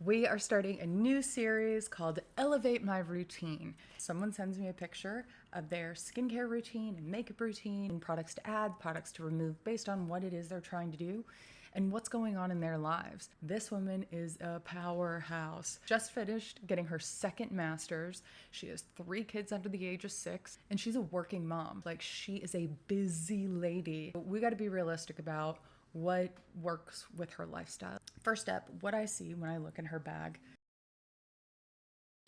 We are starting a new series called Elevate My Routine. Someone sends me a picture of their skincare routine and makeup routine and products to add, products to remove based on what it is they're trying to do and what's going on in their lives. This woman is a powerhouse. Just finished getting her second master's. She has 3 kids under the age of 6 and she's a working mom. Like, she is a busy lady. We got to be realistic about what works with her lifestyle. First up, what I see when I look in her bag: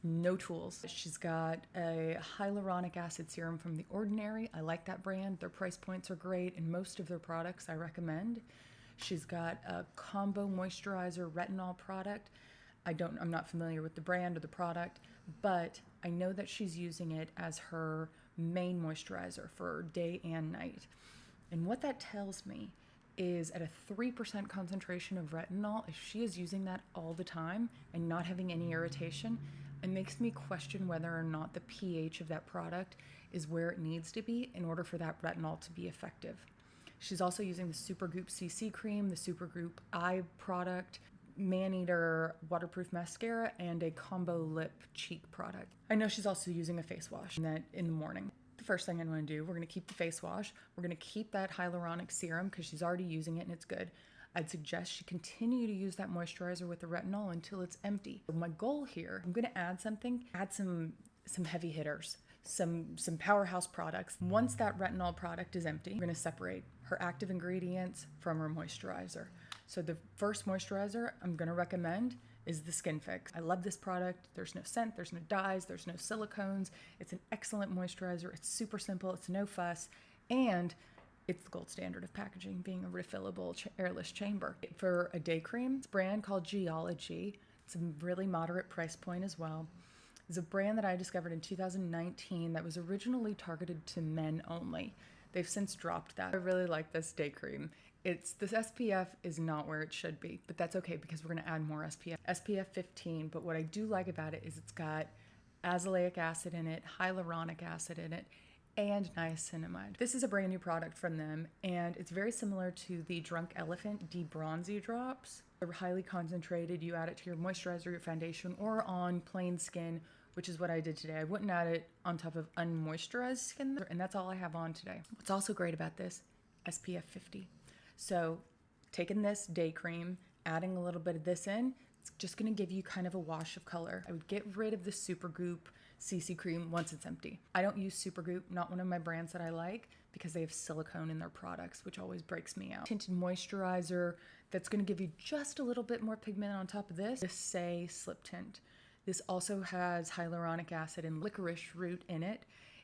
no tools. She's got a hyaluronic acid serum from The Ordinary. I like that brand. Their price points are great, and most of their products I recommend. She's got a combo moisturizer retinol product. I'm not familiar with the brand or the product, but I know that she's using it as her main moisturizer for day and night. And what that tells me is, at a 3% concentration of retinol, if she is using that all the time and not having any irritation, it makes me question whether or not the pH of that product is where it needs to be in order for that retinol to be effective. She's also using the Supergoop CC cream, the Supergoop eye product, man-eater waterproof mascara, and a combo lip cheek product. I know she's also using a face wash in the morning. First thing I'm going to do, we're going to keep the face wash. We're going to keep that hyaluronic serum because she's already using it and it's good. I'd suggest she continue to use that moisturizer with the retinol until it's empty. My goal here, I'm going to add some heavy hitters, some powerhouse products. Once that retinol product is empty, we're going to separate her active ingredients from her moisturizer. So the first moisturizer I'm going to recommend is the Skinfix. I love this product. There's no scent, there's no dyes, there's no silicones. It's an excellent moisturizer. It's super simple, it's no fuss, and it's the gold standard of packaging, being a refillable airless chamber. For a day cream, it's a brand called Geologie. It's a really moderate price point as well. It's a brand that I discovered in 2019 that was originally targeted to men only. They've since dropped that. I really like this day cream. This SPF is not where it should be, but that's okay because we're gonna add more SPF. SPF 15, but what I do like about it is it's got azelaic acid in it, hyaluronic acid in it, and niacinamide. This is a brand new product from them, and it's very similar to the Drunk Elephant De-Bronzy drops. They're highly concentrated. You add it to your moisturizer, your foundation, or on plain skin, which is what I did today. I wouldn't add it on top of unmoisturized skin, and that's all I have on today. What's also great about this, SPF 50. So taking this day cream, adding a little bit of this in, it's just gonna give you kind of a wash of color. I would get rid of the Supergoop CC cream once it's empty. I don't use Supergoop, not one of my brands that I like, because they have silicone in their products, which always breaks me out. Tinted moisturizer that's gonna give you just a little bit more pigment on top of this, the Say Slip Tint. This also has hyaluronic acid and licorice root in it.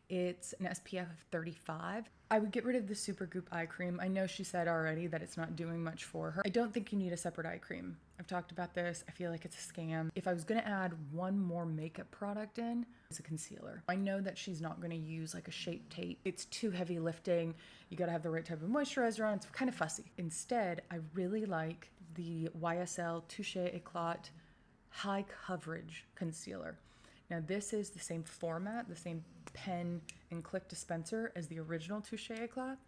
It's an SPF of 35. I would get rid of the Supergoop eye cream. I know she said already that it's not doing much for her. I don't think you need a separate eye cream. I've talked about this. I feel like it's a scam. If I was gonna add one more makeup product in, it's a concealer. I know that she's not gonna use like a Shape Tape. It's too heavy lifting. You gotta have the right type of moisturizer on. It's kind of fussy. Instead, I really like the YSL Touche Eclat High Coverage Concealer. Now this is the same format, the same pen and click dispenser as the original Touche Eclat.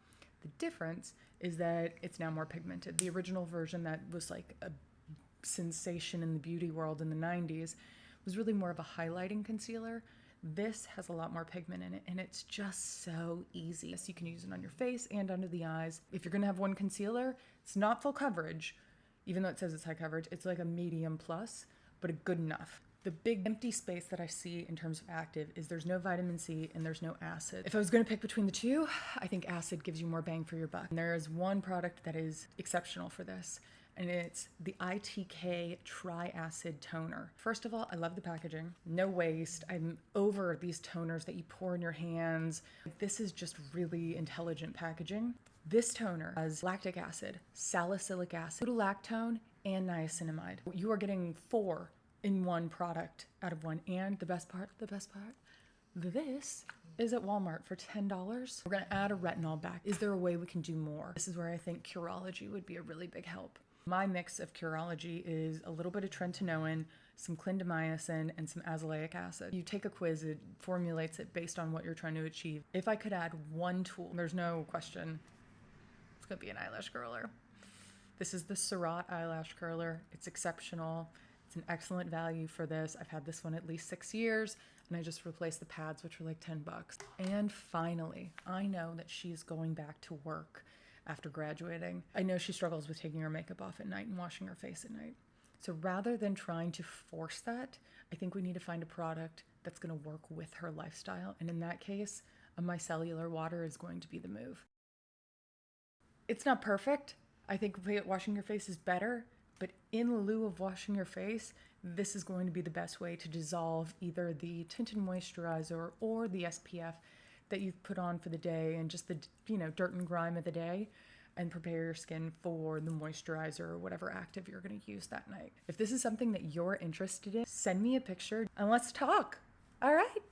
The difference is that it's now more pigmented. The original version that was like a sensation in the beauty world in the 90s was really more of a highlighting concealer. This has a lot more pigment in it, and it's just so easy. So you can use it on your face and under the eyes. If you're gonna have one concealer, it's not full coverage, even though it says it's high coverage. It's like a medium plus, but a good enough. The big empty space that I see in terms of active is there's no vitamin C and there's no acid. If I was gonna pick between the two, I think acid gives you more bang for your buck. And there is one product that is exceptional for this, and it's the ITK Tri-Acid Toner. First of all, I love the packaging. No waste. I'm over these toners that you pour in your hands. This is just really intelligent packaging. This toner has lactic acid, salicylic acid, butylactone, and niacinamide. You are getting 4 in one product out of one. And the best part, this is at Walmart for $10. We're gonna add a retinol back. Is there a way we can do more? This is where I think Curology would be a really big help. My mix of Curology is a little bit of tretinoin, some clindamycin, and some azelaic acid. You take a quiz, it formulates it based on what you're trying to achieve. If I could add one tool, there's no question, it's gonna be an eyelash curler. This is the Surratt eyelash curler. It's exceptional. It's an excellent value for this. I've had this one at least 6 years, and I just replaced the pads, which were like 10 bucks. And finally, I know that she's going back to work after graduating. I know she struggles with taking her makeup off at night and washing her face at night. So rather than trying to force that, I think we need to find a product that's going to work with her lifestyle. And in that case, a micellar water is going to be the move. It's not perfect. I think washing your face is better, but in lieu of washing your face, this is going to be the best way to dissolve either the tinted moisturizer or the SPF that you've put on for the day and just the, dirt and grime of the day, and prepare your skin for the moisturizer or whatever active you're going to use that night. If this is something that you're interested in, send me a picture and let's talk. All right.